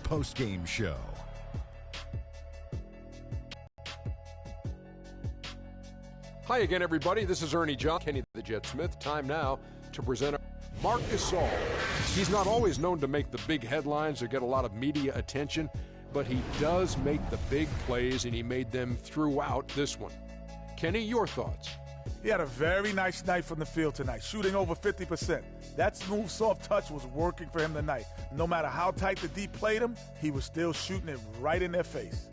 postgame show. Hi again, everybody. This is Ernie John, Kenny the Jet Smith. Time now to present Marc Gasol. He's not always known to make the big headlines or get a lot of media attention, but he does make the big plays, and he made them throughout this one. Kenny, your thoughts? He had a very nice night from the field tonight, shooting over 50%. That smooth, soft touch was working for him tonight. No matter how tight the D played him, he was still shooting it right in their face.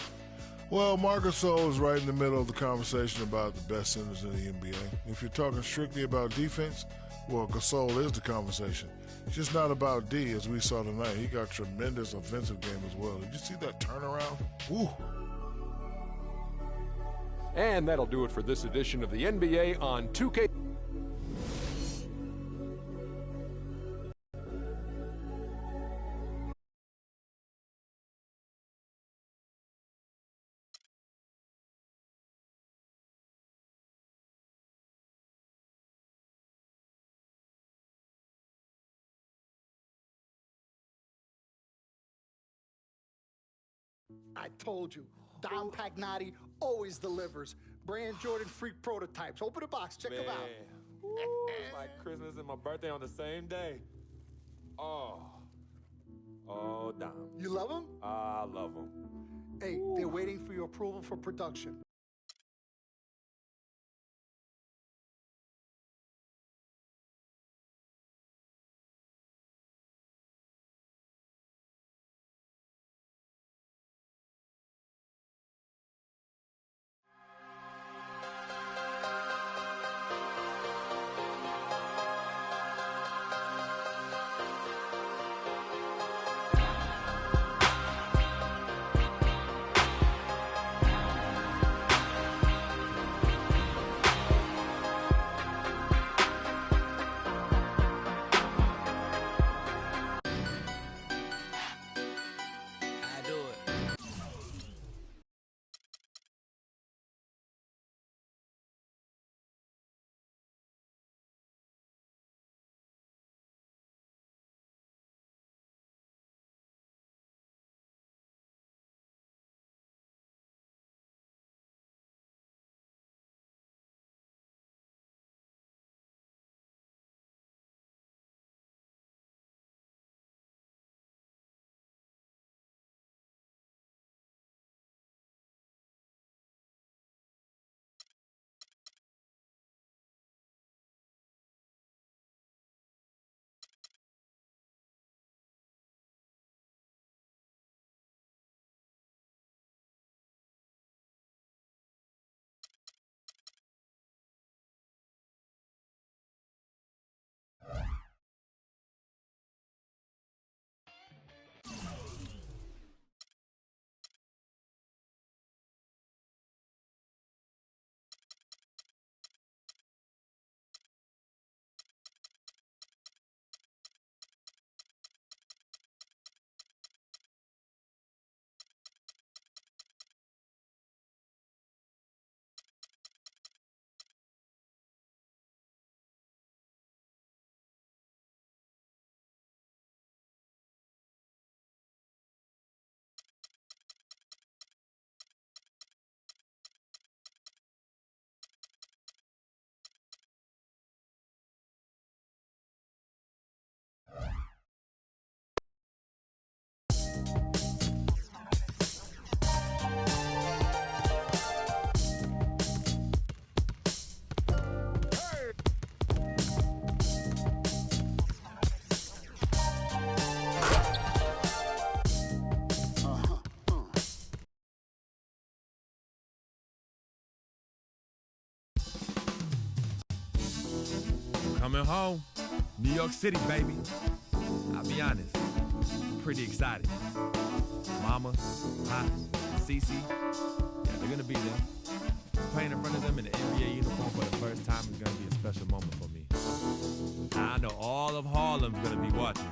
Well, Marc Gasol is right in the middle of the conversation about the best centers in the NBA. If you're talking strictly about defense, well, Gasol is the conversation. It's just not about D, as we saw tonight. He got tremendous offensive game as well. Did you see that turnaround? Woo! And that'll do it for this edition of the NBA on 2K. I told you, Dom Pagnotti always delivers. Brand Jordan Freak prototypes. Open the box, check them out. It's like Christmas and my birthday on the same day. Oh, Dom. You love them? I love them. Hey, they're waiting for your approval for production. Coming home, New York City, baby. I'll be honest, I'm pretty excited. Mama, Pop, Cece, yeah, they're gonna be there. Playing in front of them in the NBA uniform for the first time is gonna be a special moment for me. I know all of Harlem's gonna be watching.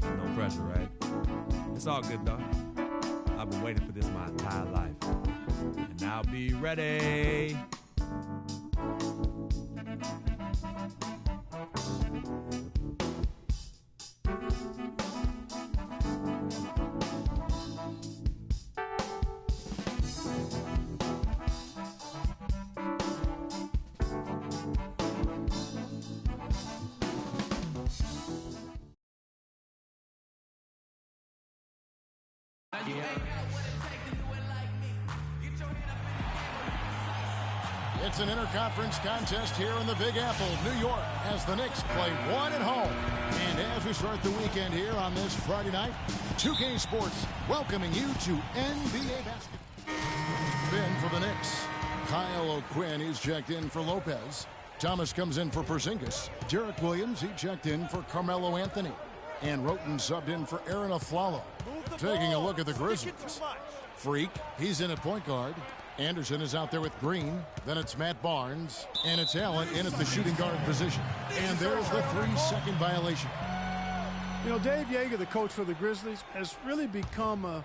No pressure, right? It's all good though. I've been waiting for this my entire life. And I'll be ready. It's an interconference contest here in the Big Apple, New York, as the Knicks play one at home. And as we start the weekend here on this Friday night, 2K Sports welcoming you to NBA basketball. Then for the Knicks, Kyle O'Quinn, he's checked in for Lopez. Thomas comes in for Porzingis. Derek Williams, he checked in for Carmelo Anthony. And Roten subbed in for Aaron Aflalo. Taking a look at the Grizzlies. Freak, he's in at point guard. Anderson is out there with Green. Then it's Matt Barnes. And it's Allen in at the shooting guard position. And there's the 3-second violation. You know, Dave Yeager, the coach for the Grizzlies, has really become a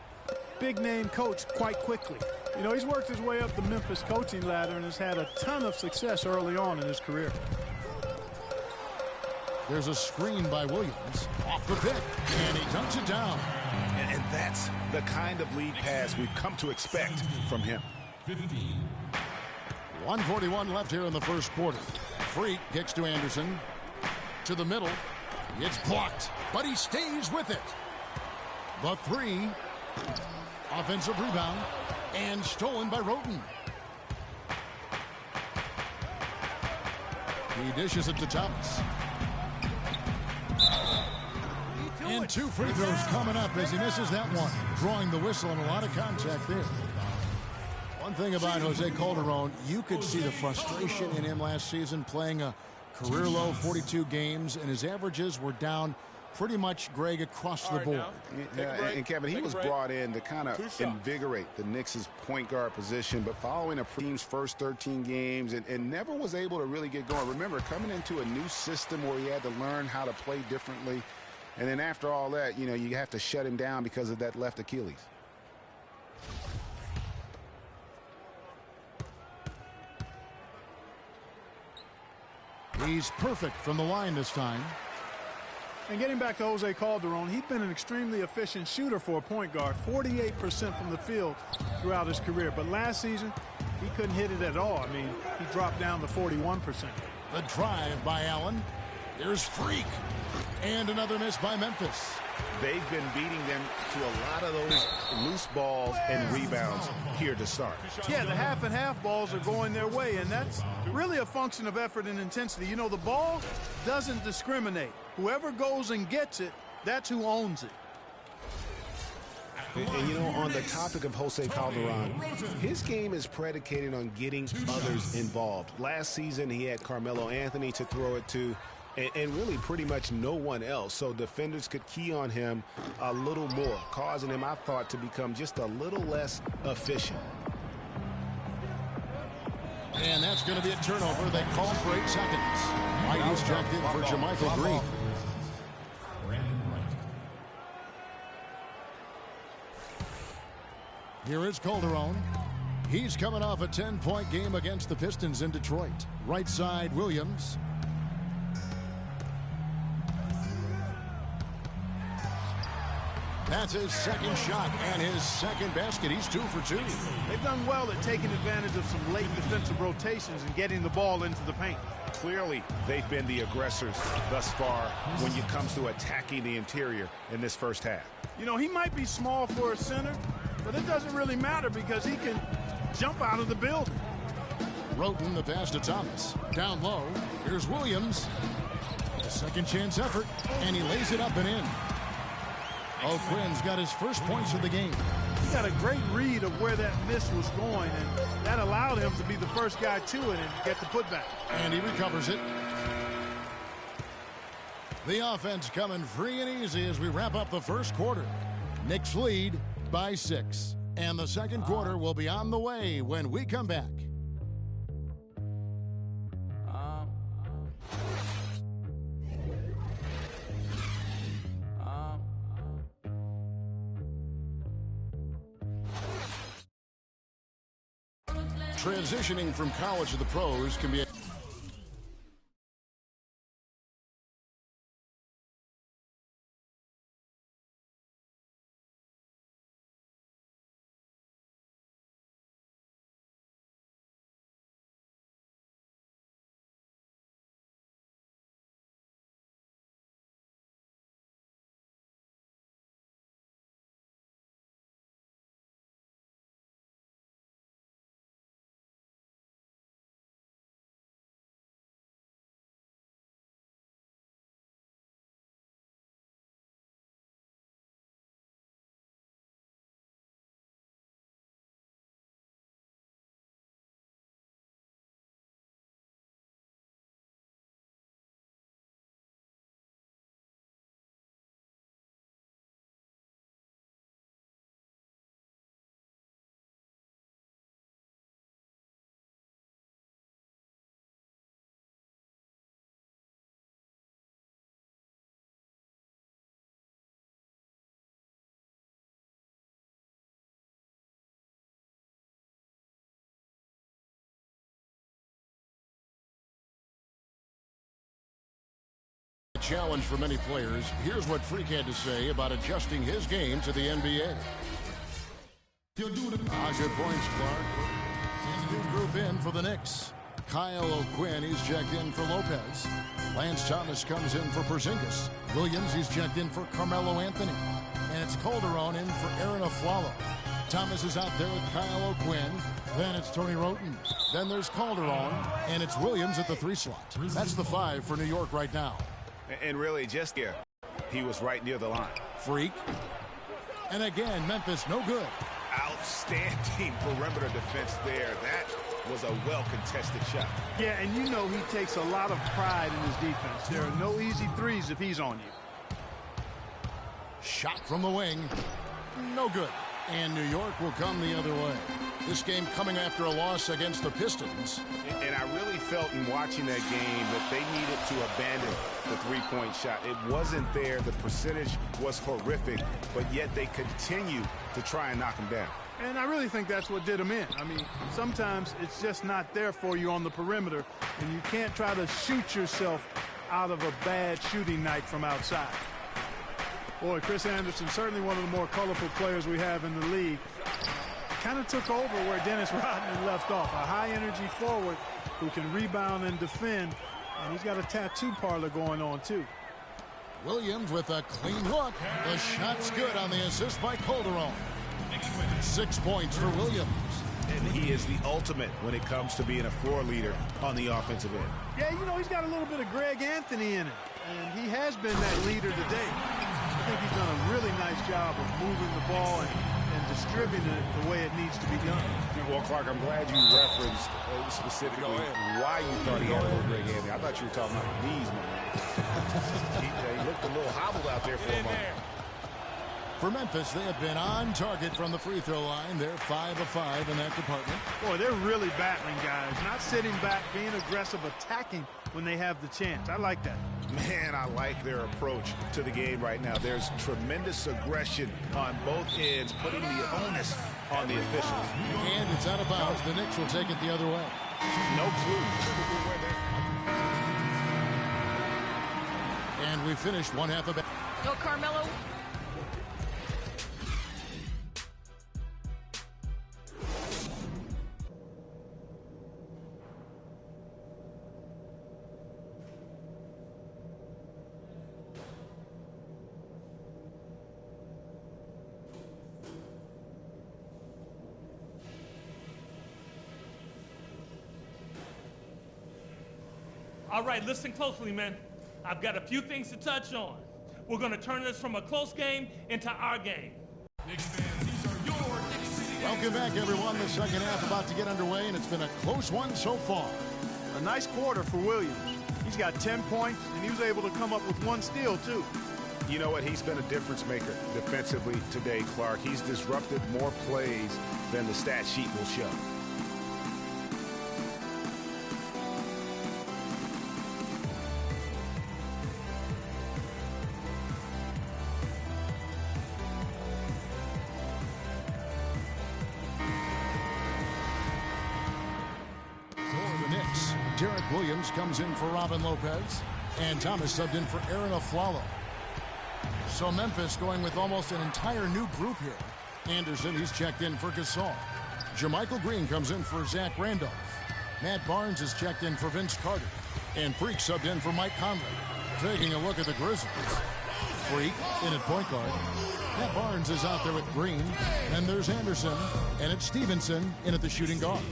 big-name coach quite quickly. You know, he's worked his way up the Memphis coaching ladder and has had a ton of success early on in his career. There's a screen by Williams off the pick, and he dunks it down. And that's the kind of lead pass we've come to expect from him. 1:41 left here in the first quarter. Freak kicks to Anderson. To the middle. It's blocked, but he stays with it. The three. Offensive rebound. And stolen by Roten. He dishes it to Thomas. And 2 free throws coming up as he misses that one. Drawing the whistle and a lot of contact there. One thing about Jose Calderon, you could see the frustration in him last season playing a career-low 42 games, and his averages were down pretty much, Greg, across the board. Yeah, and Kevin, he was brought in to kind of invigorate the Knicks' point guard position, but following a team's first 13 games and never was able to really get going. Remember, coming into a new system where he had to learn how to play differently, and then after all that, you know, you have to shut him down because of that left Achilles. He's perfect from the line this time. And getting back to Jose Calderon, he's been an extremely efficient shooter for a point guard, 48% from the field throughout his career. But last season, he couldn't hit it at all. I mean, he dropped down to 41%. The drive by Allen. There's Freak. And another miss by Memphis. They've been beating them to a lot of those loose balls and rebounds here to start. Yeah, the half and half balls are going their way, and that's really a function of effort and intensity. You know, the ball doesn't discriminate. Whoever goes and gets it, that's who owns it. And you know, on the topic of Jose Calderon, his game is predicated on getting others involved. Last season, he had Carmelo Anthony to throw it to, and really pretty much no one else. So defenders could key on him a little more, causing him, I thought, to become just a little less efficient. And that's going to be a turnover. They called for 8 seconds. Whitey's checked in for JaMychal Green. Here is Calderon. He's coming off a 10-point game against the Pistons in Detroit. Right side, Williams. That's his second shot and his second basket. He's 2 for 2. They've done well at taking advantage of some late defensive rotations and getting the ball into the paint. Clearly, they've been the aggressors thus far when it comes to attacking the interior in this first half. You know, he might be small for a center, but it doesn't really matter because he can jump out of the building. Roten, the pass to Thomas. Down low. Here's Williams. A second chance effort, and he lays it up and in. O'Quinn's got his first points of the game. He got a great read of where that miss was going, and that allowed him to be the first guy to it and get the putback. And he recovers it. The offense coming free and easy as we wrap up the first quarter. Knicks lead by 6. And the second quarter will be on the way when we come back. Transitioning from college to the pros can be challenge for many players. Here's what Freak had to say about adjusting his game to the NBA. Good points, Clark. New group in for the Knicks. Kyle O'Quinn, he's checked in for Lopez. Lance Thomas comes in for Porzingis. Williams, he's checked in for Carmelo Anthony. And it's Calderon in for Aaron Aflalo. Thomas is out there with Kyle O'Quinn. Then it's Tony Roten. Then there's Calderon. And it's Williams at the 3 slot. That's the 5 for New York right now. And really, just here, he was right near the line. Freak. And again, Memphis, no good. Outstanding perimeter defense there. That was a well-contested shot. Yeah, and you know he takes a lot of pride in his defense. There are no easy threes if he's on you. Shot from the wing. No good. And New York will come the other way. This game coming after a loss against the Pistons. And I really felt in watching that game that they needed to abandon the three-point shot. It wasn't there. The percentage was horrific, but yet they continue to try and knock them down. And I really think that's what did them in. I mean, sometimes it's just not there for you on the perimeter, and you can't try to shoot yourself out of a bad shooting night from outside. Boy, Chris Anderson, certainly one of the more colorful players we have in the league. Kind of took over where Dennis Rodman left off. A high-energy forward who can rebound and defend, and he's got a tattoo parlor going on, too. Williams with a clean look. The shot's good on the assist by Calderon. 6 points for Williams. And he is the ultimate when it comes to being a floor leader on the offensive end. Yeah, you know, he's got a little bit of Greg Anthony in him, and he has been that leader today. I think he's done a really nice job of moving the ball and distributing it the way it needs to be done. Well, Clark, I'm glad you referenced specifically why you thought he had a little Greg Anthony. I thought you were talking about the knees, my man. He looked a little hobbled out there for a moment. For Memphis, they have been on target from the free throw line. They're 5 of 5 in that department. Boy, they're really battling, guys. Not sitting back, being aggressive, attacking when they have the chance. I like that. Man, I like their approach to the game right now. There's tremendous aggression on both ends, putting the onus on the officials. And it's out of bounds. The Knicks will take it the other way. No clue. And we finished one half of it. Yo, Carmelo. All right, listen closely, man. I've got a few things to touch on. We're going to turn this from a close game into our game. Welcome back, everyone. The second half about to get underway, and it's been a close one so far. A nice quarter for Williams. He's got 10 points, and he was able to come up with 1 steal, too. You know what? He's been a difference maker defensively today, Clark. He's disrupted more plays than the stat sheet will show. Derek Williams comes in for Robin Lopez, and Thomas subbed in for Aaron Aflalo. So Memphis going with almost an entire new group here. Anderson, he's checked in for Gasol. Jermichael Green comes in for Zach Randolph. Matt Barnes is checked in for Vince Carter. And Freak subbed in for Mike Conley. Taking a look at the Grizzlies. Freak in at point guard. Matt Barnes is out there with Green. And there's Anderson. And it's Stevenson in at the shooting guard.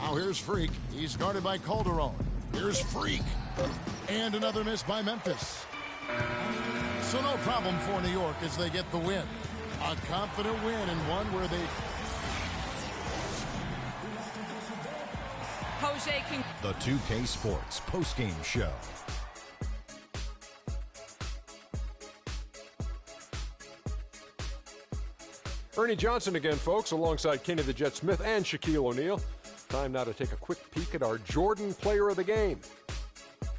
Now here's Freak. He's guarded by Calderon. Here's Freak. And another miss by Memphis. So no problem for New York as they get the win. A confident win and one where they... Jose King. The 2K Sports postgame show. Ernie Johnson again, folks, alongside Kenny the Jet Smith and Shaquille O'Neal. Time now to take a quick peek at our Jordan Player of the Game.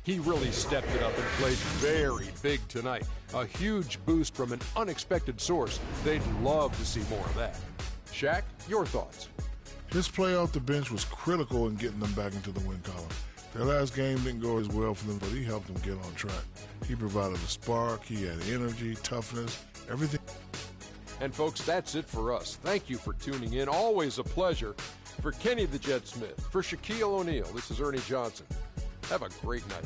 He really stepped it up and played very big tonight. A huge boost from an unexpected source. They'd love to see more of that. Shaq, your thoughts? His play off the bench was critical in getting them back into the win column. Their last game didn't go as well for them, but he helped them get on track. He provided a spark, he had energy, toughness, everything. And folks, that's it for us. Thank you for tuning in. Always a pleasure. For Kenny the Jet Smith, for Shaquille O'Neal, this is Ernie Johnson. Have a great night.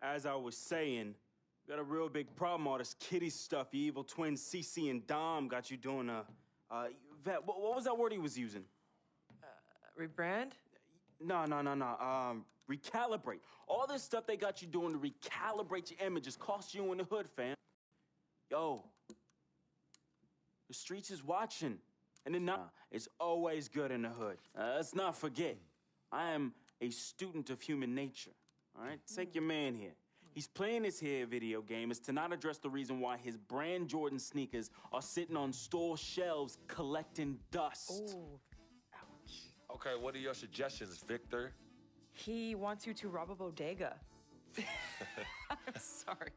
As I was saying, got a real big problem, all this kitty stuff. Your evil twins, CC and Dom, got you doing Vet, what was that word he was using? Rebrand? No. Recalibrate. All this stuff they got you doing to recalibrate your images cost you in the hood, fam. Yo, the streets is watching. And then it's always good in the hood. Let's not forget, I am a student of human nature. All right, take your man here. He's playing this here video game is to not address the reason why his brand Jordan sneakers are sitting on store shelves collecting dust. Ooh. Okay, what are your suggestions, Victor? He wants you to rob a bodega. I'm sorry.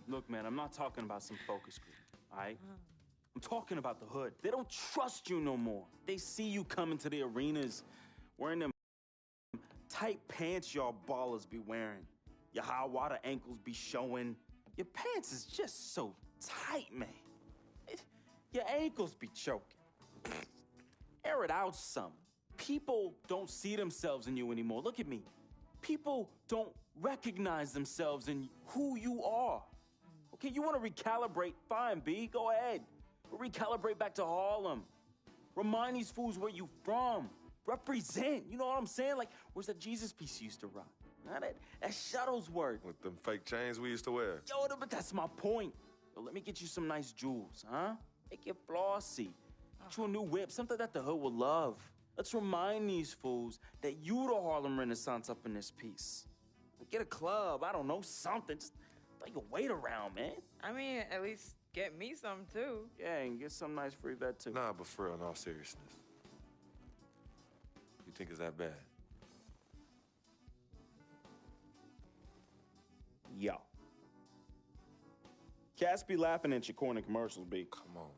Look, man, I'm not talking about some focus group, all right? I'm talking about the hood. They don't trust you no more. They see you coming to the arenas wearing them tight pants y'all ballers be wearing. Your high water ankles be showing. Your pants is just so tight, man. Your ankles be choking. Air it out some. People don't see themselves in you anymore. Look at me. People don't recognize themselves in who you are. Okay, you want to recalibrate? Fine, B, go ahead. But recalibrate back to Harlem. Remind these fools where you from. Represent, you know what I'm saying? Like, where's that Jesus piece you used to rock? Now that Shuttlesworth. With them fake chains we used to wear. Yo, but that's my point. Yo, let me get you some nice jewels, huh? Make you flossy. Get you a new whip, something that the hood will love. Let's remind these fools that you the Harlem Renaissance up in this piece. Get a club, I don't know, something. Just throw your weight around, man. I mean, at least get me some, too. Yeah, and get some nice free vet, too. Nah, but for real, in all seriousness. You think it's that bad? Yo. Cats be laughing at your corner commercials, B. Come on.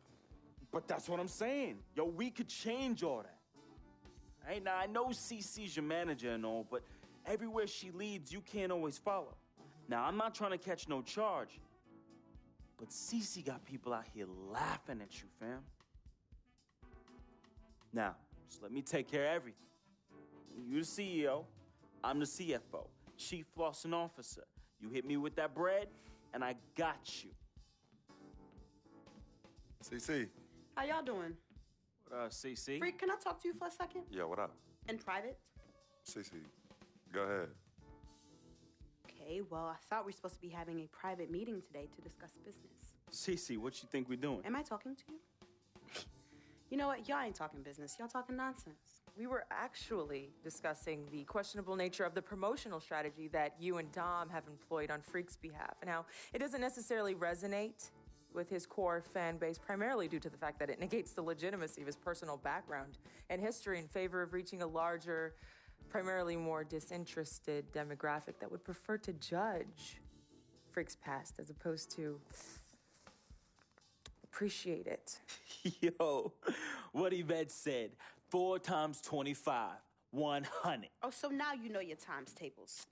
But that's what I'm saying. Yo, we could change all that. Hey, now, I know CC's your manager and all, but everywhere she leads, you can't always follow. Now, I'm not trying to catch no charge, but CC got people out here laughing at you, fam. Now, just let me take care of everything. You the CEO, I'm the CFO, Chief Flossing Officer. You hit me with that bread, and I got you. CC. How y'all doing? What up, CC? Freak, can I talk to you for a second? Yeah, what up? In private? CC, go ahead. Okay, well, I thought we were supposed to be having a private meeting today to discuss business. CC, what you think we're doing? Am I talking to you? You know what? Y'all ain't talking business. Y'all talking nonsense. We were actually discussing the questionable nature of the promotional strategy that you and Dom have employed on Freak's behalf, and how it doesn't necessarily resonate with his core fan base, primarily due to the fact that it negates the legitimacy of his personal background and history in favor of reaching a larger, primarily more disinterested demographic that would prefer to judge Freak's past as opposed to appreciate it. Yo, what Yvette said, 4 times 25, 100. Oh, so now you know your times tables.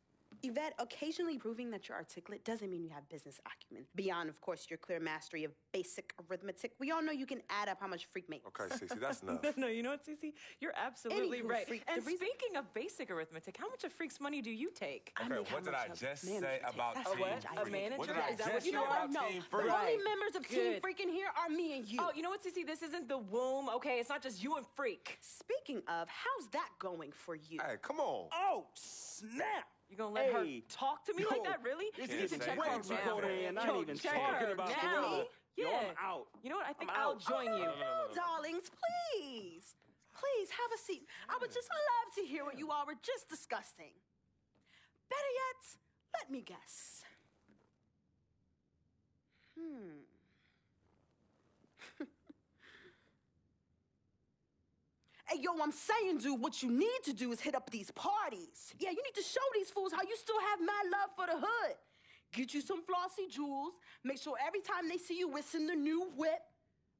Yvette, occasionally proving that you're articulate doesn't mean you have business acumen. Beyond, of course, your clear mastery of basic arithmetic, we all know you can add up how much Freak makes. Okay, Cece, that's enough. No, you know what, Cece? You're absolutely Anywho, right. Freak, And speaking of basic arithmetic, how much of Freak's money do you take? Okay, what did I just say about That's Team what A manager? What did I Is that just what say you know? about No, Team the Freak? only members of Team Good. Freak in here are me and you. Oh, you know what, Cece? This isn't the womb, okay? It's not just you and Freak. Speaking of, how's that going for you? Hey, come on. Oh, snap! You gonna let her Hey. talk to me like that, really? This You need is to check way her too now. cold in here, and I Yo, ain't even check talking her about the now. weather. Yeah. Yo, I'm out. You know what? I think I'm I'll out. join you. Oh, darlings, please. Please, have a seat. I would just love to hear what you all were just discussing. Better yet, let me guess. Hey, yo, I'm saying, dude, what you need to do is hit up these parties. Yeah, you need to show these fools how you still have mad love for the hood. Get you some flossy jewels. Make sure every time they see you whistling the new whip.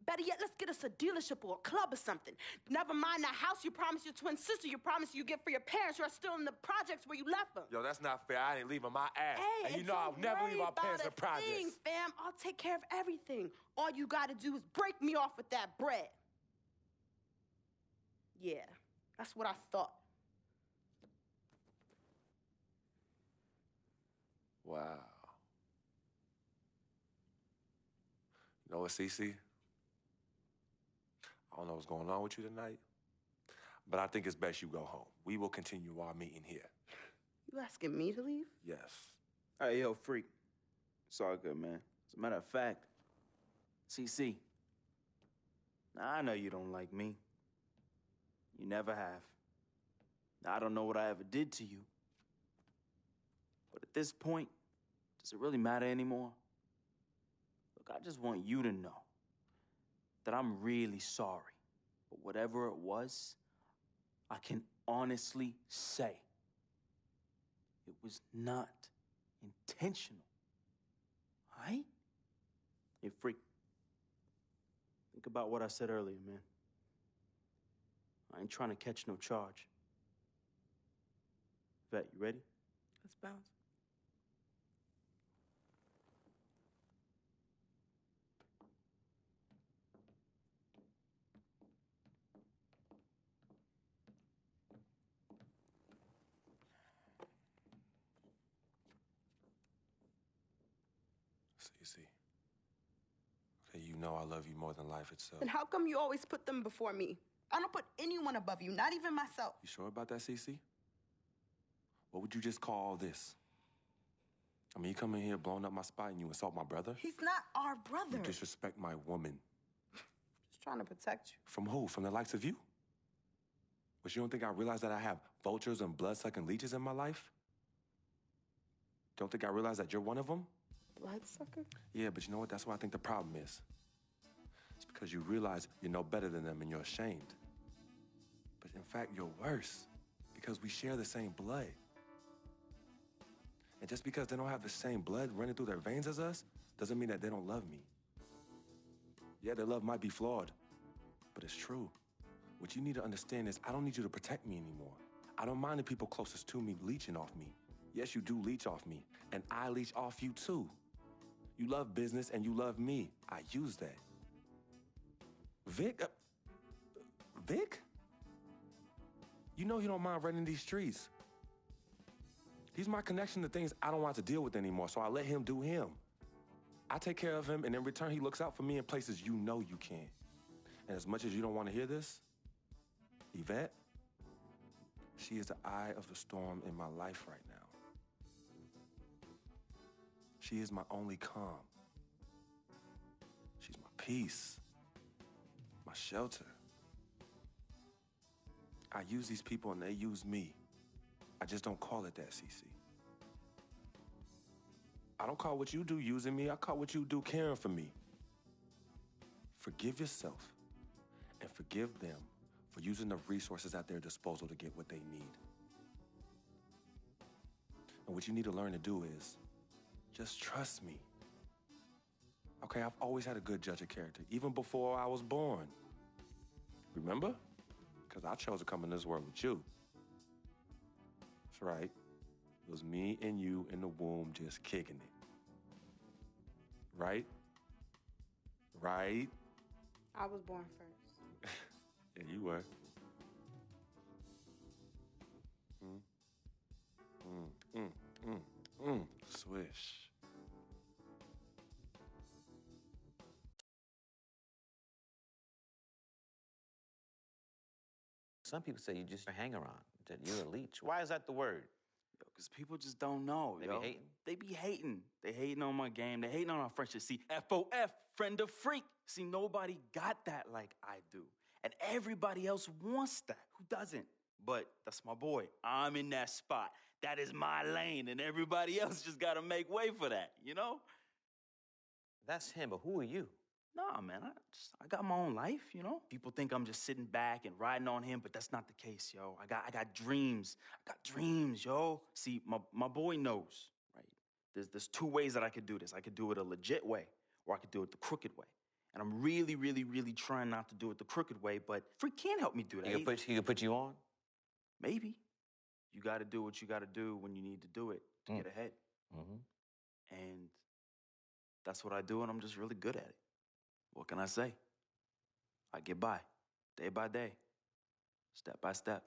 Better yet, let's get us a dealership or a club or something. Never mind that house you promised your twin sister you promised you get for your parents who are still in the projects where you left them. Yo, that's not fair. I ain't leaving my ass. Hey, and you and know I'll don't never worry leave our about parents in a projects. thing, fam. I'll take care of everything. All you gotta do is break me off with that bread. Yeah, that's what I thought. Wow. You know what, Cece? I don't know what's going on with you tonight, but I think it's best you go home. We will continue our meeting here. You asking me to leave? Yes. Hey, yo, Freak. It's all good, man. As a matter of fact, CC, now, I know you don't like me. You never have. Now, I don't know what I ever did to you. But at this point, does it really matter anymore? Look, I just want you to know that I'm really sorry. But whatever it was, I can honestly say it was not intentional. All right? Hey, Freak. Think about what I said earlier, man. I ain't trying to catch no charge. Vet, you ready? Let's bounce. Cece. Okay, you know I love you more than life itself. Then how come you always put them before me? I don't put anyone above you, not even myself. You sure about that, Cece? What would you just call all this? I mean, you come in here blowing up my spot and you insult my brother? He's not our brother. You disrespect my woman. Just trying to protect you. From who? From the likes of you? But you don't think I realize that I have vultures and blood-sucking leeches in my life? Don't think I realize that you're one of them? Bloodsucker? Yeah, but you know what? That's what I think the problem is. It's because you realize you're no better than them and you're ashamed. But in fact, you're worse because we share the same blood. And just because they don't have the same blood running through their veins as us, doesn't mean that they don't love me. Yeah, their love might be flawed, but it's true. What you need to understand is I don't need you to protect me anymore. I don't mind the people closest to me leeching off me. Yes, you do leech off me, and I leech off you too. You love business and you love me. I use that. Vic? Vic? You know he don't mind running these streets. He's my connection to things I don't want to deal with anymore, so I let him do him. I take care of him, and in return, he looks out for me in places you know you can't. And as much as you don't want to hear this, Yvette, she is the eye of the storm in my life right now. She is my only calm. She's my peace, my shelter. I use these people and they use me. I just don't call it that, Cece. I don't call what you do using me. I call what you do caring for me. Forgive yourself and forgive them for using the resources at their disposal to get what they need. And what you need to learn to do is just trust me. Okay, I've always had a good judge of character, even before I was born. Remember? Because I chose to come in this world with you. That's right. It was me and you in the womb just kicking it. Right? Right? I was born first. Yeah, you were. Swish. Some people say you just a hanger-on, that you're a leech. Why is that the word? Because people just don't know. They be hating? They be hating. They hating on my game. They hating on our friendship. See, FOF, friend of freak. See, nobody got that like I do. And everybody else wants that. Who doesn't? But that's my boy. I'm in that spot. That is my lane. And everybody else just got to make way for that, you know? That's him, but who are you? Nah, man, I got my own life, you know? People think I'm just sitting back and riding on him, but that's not the case, yo. I got dreams. I got dreams, yo. See, my boy knows, right? There's two ways that I could do this. I could do it a legit way, or I could do it the crooked way. And I'm really, really, really trying not to do it the crooked way, but Freak can't help me do that. He could put you on? Maybe. You got to do what you got to do when you need to do it to get ahead. Mm-hmm. And that's what I do, and I'm just really good at it. What can I say? I get by, day by day, step by step.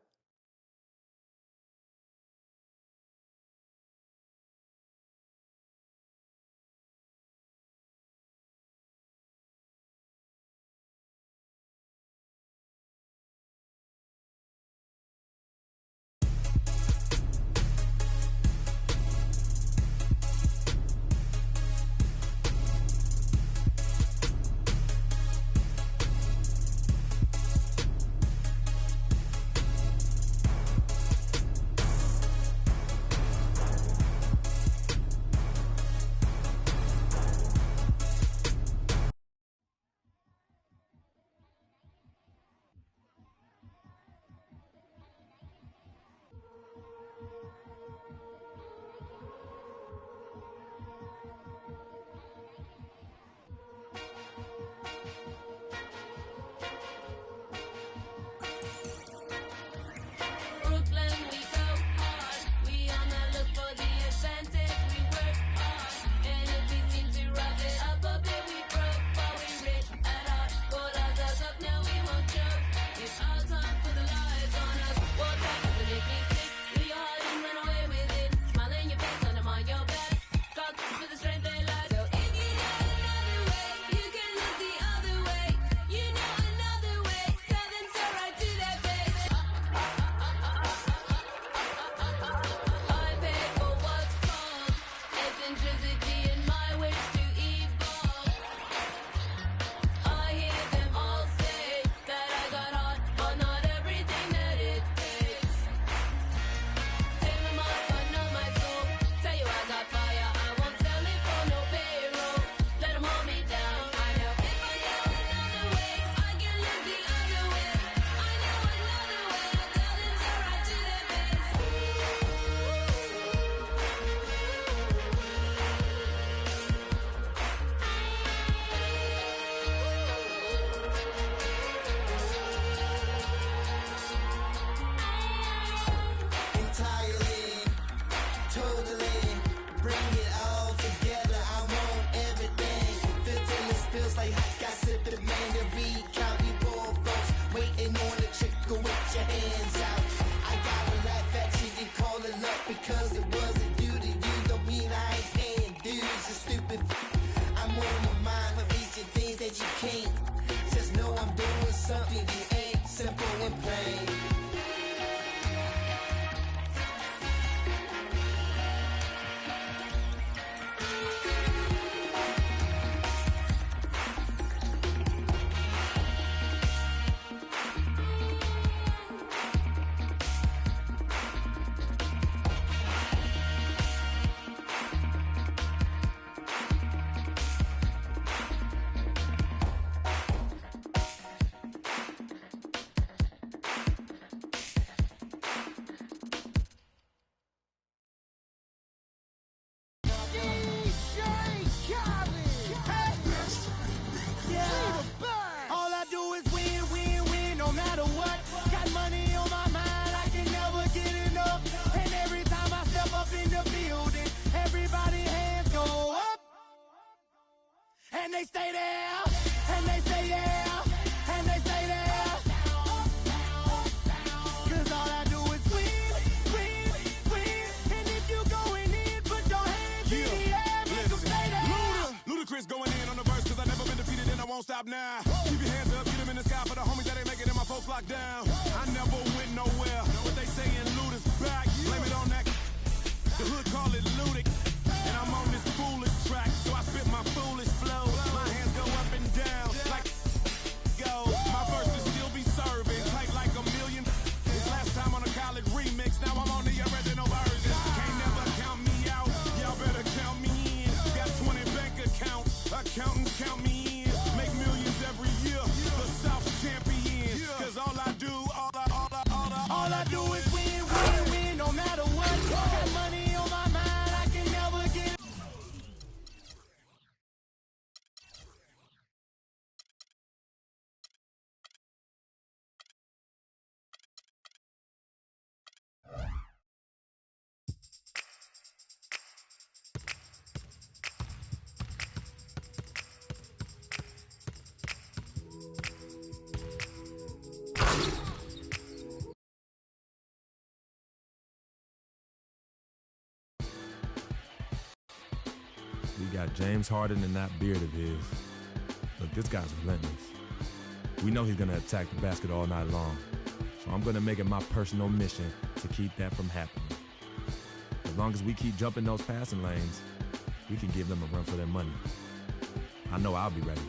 won't stop now. Keep your hands up, get them in the sky for the homies that ain't making it, my folks locked down. I never went nowhere. What they saying, loot is back. Blame it on that. The hood call it looting. And I'm on this foolish track, so I spit my foolish flow. My hands go up and down like go. My verses still be serving, tight like a million. This last time on a college remix, now I'm on the original version. Can't never count me out, y'all better count me in. Got 20 bank accounts, accountants count me in. Make millions every year, the South's champion. Cause all I do, all I do is win, win, win, no matter what. Got money on my mind, I can never get it. We got James Harden and that beard of his. Look, this guy's relentless. We know he's going to attack the basket all night long. So I'm going to make it my personal mission to keep that from happening. As long as we keep jumping those passing lanes, we can give them a run for their money. I know I'll be ready.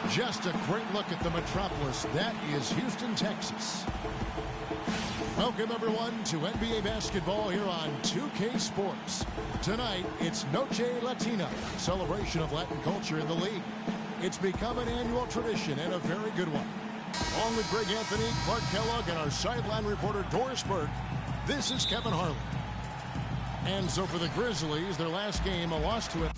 Just a great look at the metropolis. That is Houston, Texas. Welcome, everyone, to NBA basketball here on 2K Sports. Tonight, it's Noche Latina, celebration of Latin culture in the league. It's become an annual tradition and a very good one. Along with Greg Anthony, Clark Kellogg, and our sideline reporter Doris Burke, this is Kevin Harlan. And so for the Grizzlies, their last game, a loss to it.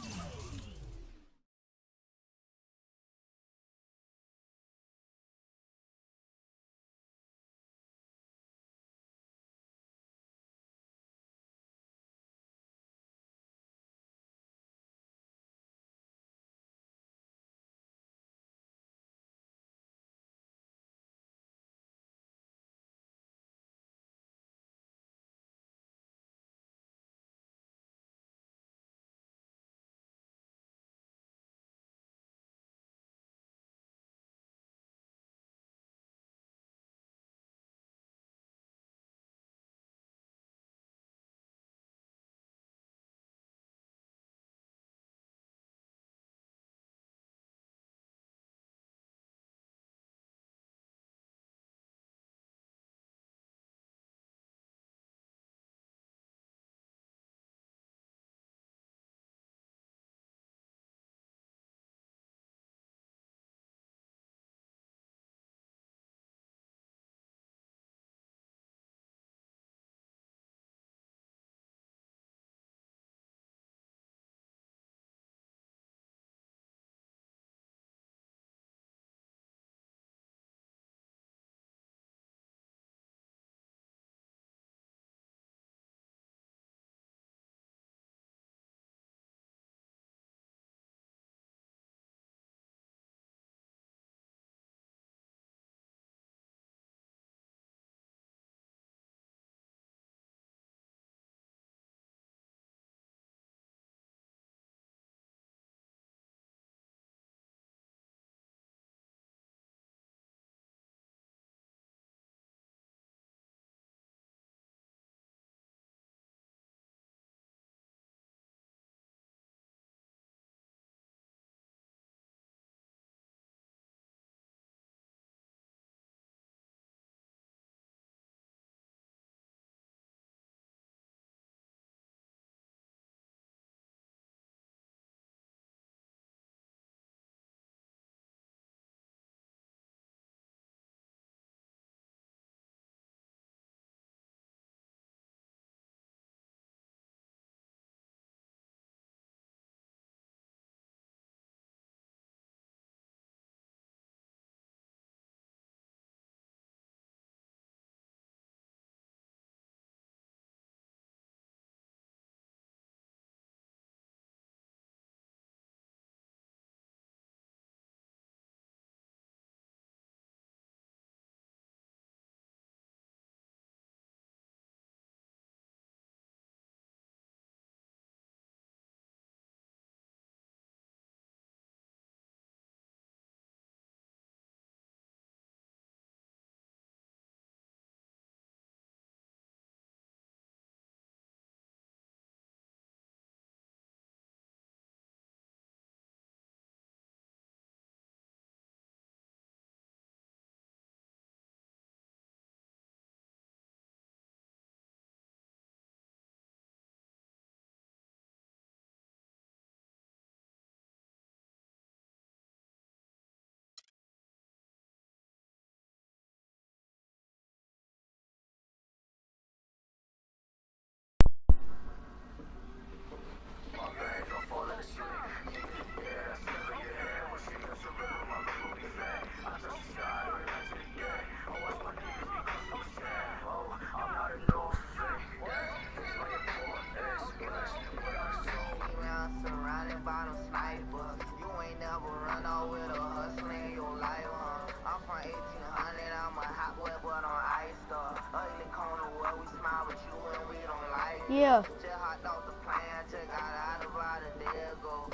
Yeah.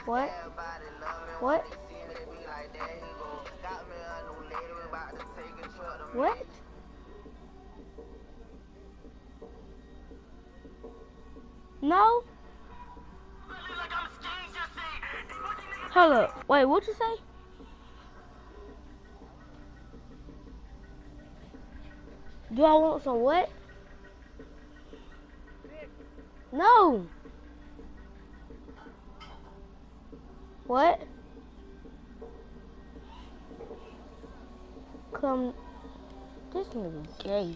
What? What? What? No? Hold up. Wait, what'd you say? Do I want some what? No. What? Come. This nigga gay.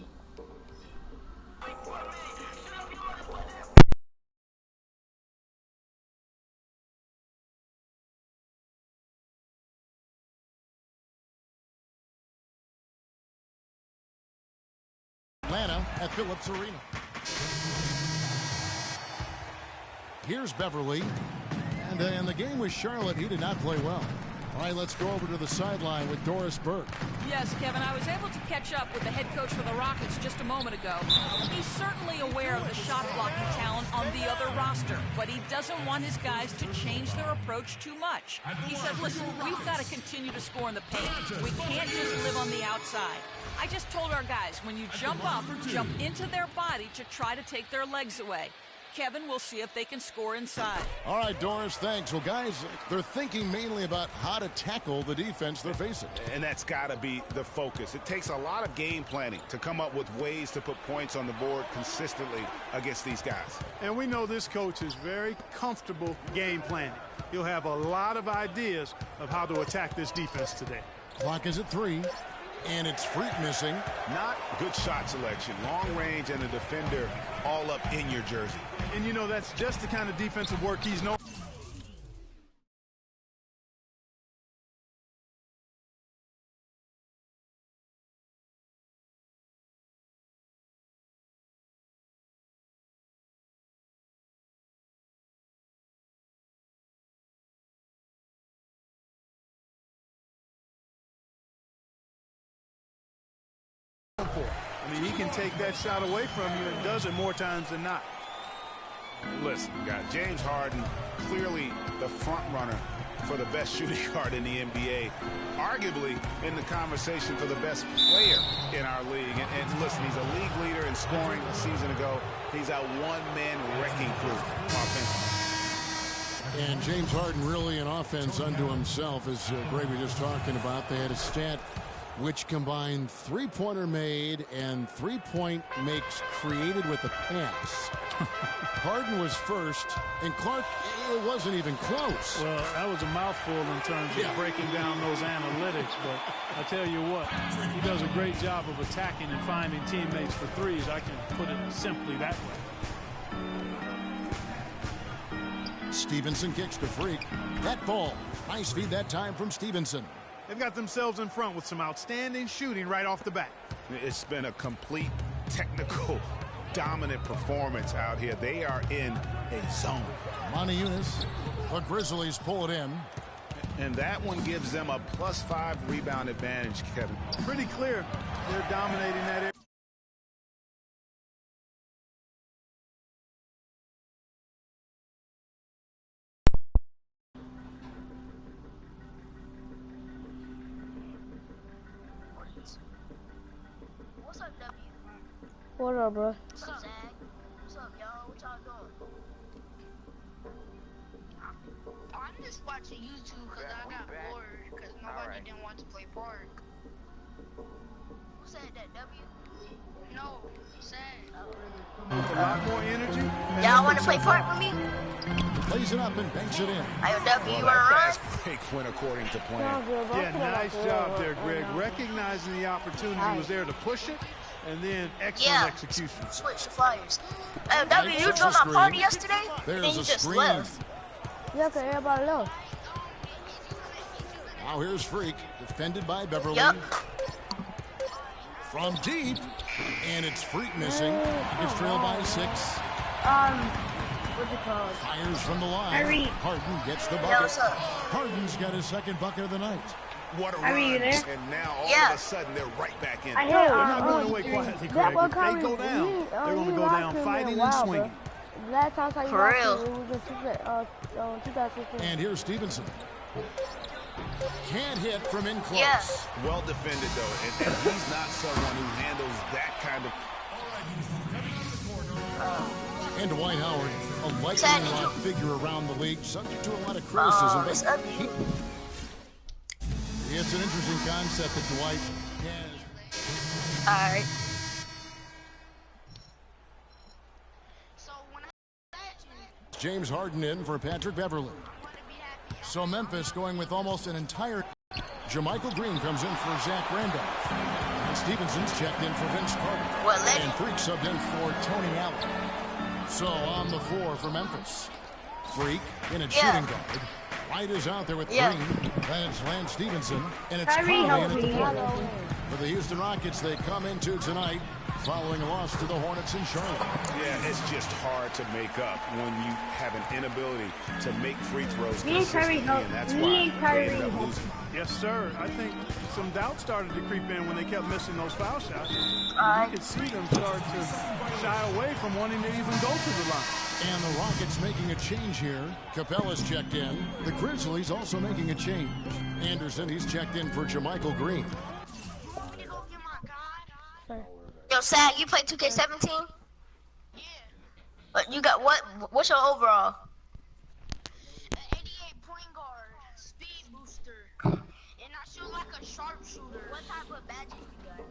Atlanta at Phillips Arena. Here's Beverly. And in the game with Charlotte, he did not play well. All right, let's go over to the sideline with Doris Burke. Yes, Kevin, I was able to catch up with the head coach for the Rockets just a moment ago. He's certainly aware of the shot blocking talent on the other roster, but he doesn't want his guys to change their approach too much. He said, listen, we've got to continue to score in the paint. We can't just live on the outside. I just told our guys, when you jump up, jump into their body to try to take their legs away. Kevin, we'll see if they can score inside. All right, Doris, thanks. Well, guys, they're thinking mainly about how to tackle the defense they're facing. And that's got to be the focus. It takes a lot of game planning to come up with ways to put points on the board consistently against these guys. And we know this coach is very comfortable game planning. He'll have a lot of ideas of how to attack this defense today. Clock is at 3. And it's Freak missing. Not good shot selection. Long range and a defender all up in your jersey. And, you know, that's just the kind of defensive work he's known. I mean, he can take that shot away from you and does it more times than not. Listen, guys, James Harden, clearly the front runner for the best shooting guard in the NBA, arguably in the conversation for the best player in our league. And listen, he's a league leader in scoring a season ago. He's a one-man wrecking crew offensively. And James Harden really an offense unto himself, as Greg was just talking about. They had a stat which combined three-pointer made and three-point makes created with a pass. Harden was first, and Clark, it wasn't even close. Well, that was a mouthful in terms of breaking down those analytics, but I tell you what, he does a great job of attacking and finding teammates for threes. I can put it simply that way. Stevenson kicks to Freak. That ball. Nice feed that time from Stevenson. They've got themselves in front with some outstanding shooting right off the bat. It's been a complete technical dominant performance out here. They are in a zone. Monty Eunice, the Grizzlies pull it in. And that one gives them a +5 rebound advantage, Kevin. Pretty clear they're dominating that area. What up, bro? What's up, Zach? What's up, y'all? What y'all doing? I'm just watching YouTube because I got bored because nobody didn't want to play Park. Who said that, W? No, Zach. With a lot more energy. Y'all want to play Park with me? Plays it up and banks it in. Ayo, W, you want to run? Break went according to plan. Yeah, nice job there, Greg. Recognizing the opportunity was there to push it. And then excellent execution. Switch the Flyers. Hey, W, you joined my party yesterday? There's and then you a just screen. left. Yeah, because everybody left. Now here's Freak, defended by Beverly. Yep. From deep, and it's Freak missing. He gets trailed by 6. what's it called? Fires from the line. Kyrie. Harden gets the Yo, bucket. what's up? Harden's got his second bucket of the night. What a Kyrie, run. you there? And now all Yeah. of a sudden they're right back in. No, I they're heard, not going away quietly, Craig. If they go down, they're going to go down fighting and swinging. Last time I saw you For last real. year, it was in 2016. And here's Stevenson. Can't hit from in close. Yeah. Well defended, though, and he's not someone who handles that kind of... And Dwight Howard, a lightning Sad, rod figure around the league, subject to a lot of criticism. it's but ugly. it's an interesting concept that Dwight has. All right. James Harden in for Patrick Beverly. So Memphis going with almost an entire... JaMychal Green comes in for Zach Randolph. And Stevenson's checked in for Vince Carter. And Freak subbed in for Tony Allen. So on the floor for Memphis. Freak in a shooting guard. White is out there with Green. Then it's Lance Stevenson. And it's Kyrie, Conley help in at the me. point. For the Houston Rockets, they come into tonight following a loss to the Hornets in Charlotte. Yeah, it's just hard to make up when you have an inability to make free throws Me and Kyrie consistently, help. and that's Me why and they Kyrie ended up help. losing. Yes, sir. I think some doubt started to creep in when they kept missing those foul shots. Alright. You could see them start to shy away from wanting to even go to the line. And the Rockets making a change here. Capella's checked in. The Grizzlies also making a change. Anderson, he's checked in for JaMychal Green. Yo, Sag, you play 2K17? Yeah. But you got what? What's your overall? 88 point guard, speed booster, and I shoot like a sharpshooter. What type of badges you got?